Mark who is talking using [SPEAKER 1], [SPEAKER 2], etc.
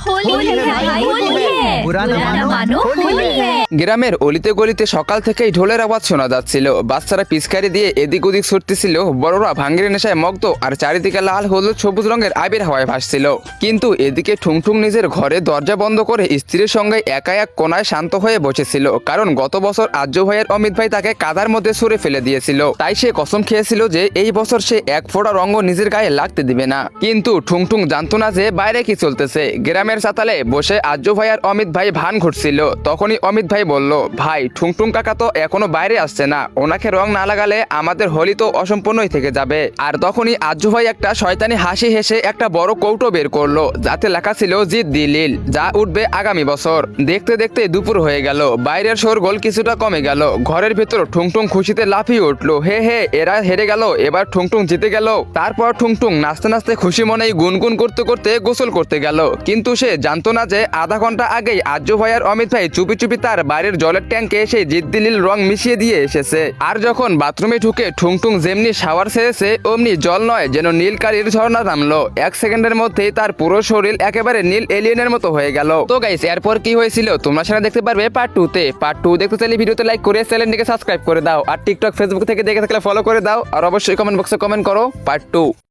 [SPEAKER 1] होली है भाई होली है, बुरा ना मानो होली है।
[SPEAKER 2] গ্রামের অলিতে গলিতে সকাল থেকেই ঢোলের আওয়াজ শোনা যাচ্ছিল। বাচ্চারা পিচকারি দিয়ে এদিক ওদিক ছুটতেছিল, বড়রা ভাঙ্গির নেশায় মগ্ন, আর চারিদিকে লাল হলুদ সবুজ রঙের আবির হাওয়ায় ভাসছিল। কিন্তু এদিকে ঠুংঠুং নিজের ঘরে দরজা বন্ধ করে স্ত্রীর সঙ্গে একা এক কোনায় শান্ত হয়ে বসেছিল। কারণ গত বছর আজ্জু ভাইয়ের অমিত ভাই তাকে কাদার মধ্যে ছুঁড়ে ফেলে দিয়েছিল। তাই সে কসম খেয়েছিল যে এই বছর সে এক ফোঁটা রঙ নিজের গায়ে লাগতে দিবে না। কিন্তু ঠুংঠুং জানতো না যে বাইরে কি চলতেছে। গ্রামের চাতালে বসে আজ্জু ভাই আর অমিত ভাই ভান ঘুরছিল। তখনই অমিত ভাই বলল, ভাই ঠুংঠুং কাকা তো এখনো বাইরে আসছে না, ওনাকে রং না লাগালে আমাদের হোলি তো অসম্পূর্ণই থেকে যাবে। আর তখনই আজ্জু ভাই একটা শয়তানি হাসি হেসে একটা বড় কৌটো বের করলো, যাতে লেখা ছিল জিদ দিলিল, যা উঠবে আগামী বছর। দেখতে দেখতে দুপুর হয়ে গেল, বাইরের শোরগোল কিছুটা কমে গেল। ঘরের ভেতর ঠুংঠুং খুশিতে লাফিয়ে উঠলো, হে হে এরা হেরে গেল, এবার ঠুংঠুং জিতে গেল। তারপর ঠুংঠুং নাচতে নাচতে খুশি মনেই গুনগুন করতে করতে গোসল করতে গেল। কিন্তু সে জানতো না যে আধা ঘন্টা আগেই আজ্জু ভাই আর অমিত ভাই চুপি চুপি তার বাইরের জলের ট্যাঙ্কে সেই জিদ্দিলিল রং মিশিয়ে দিয়ে এসেছে। আর যখন বাথরুমে ঢুকে ঠুংঠুং যেমনি শাওয়ার ছেড়েছে, অমনি জল নয় যেন নীল কালির ঝর্ণা নামলো। 1 সেকেন্ডের মধ্যেই তার পুরো শরীর একেবারে নীল এলিয়েনের মতো হয়ে গেল। তো গাইস, এরপর কি হয়েছিল তোমরা সেটা দেখতে পারবে পার্ট 2 তে। পার্ট 2 দেখতে চাইলে ভিডিওতে লাইক করে চ্যানেলটিকে সাবস্ক্রাইব করে দাও, আর টিকটক ফেসবুক থেকে দেখে থাকলে ফলো করে দাও, আর অবশ্যই কমেন্ট বক্সে কমেন্ট করো পার্ট 2।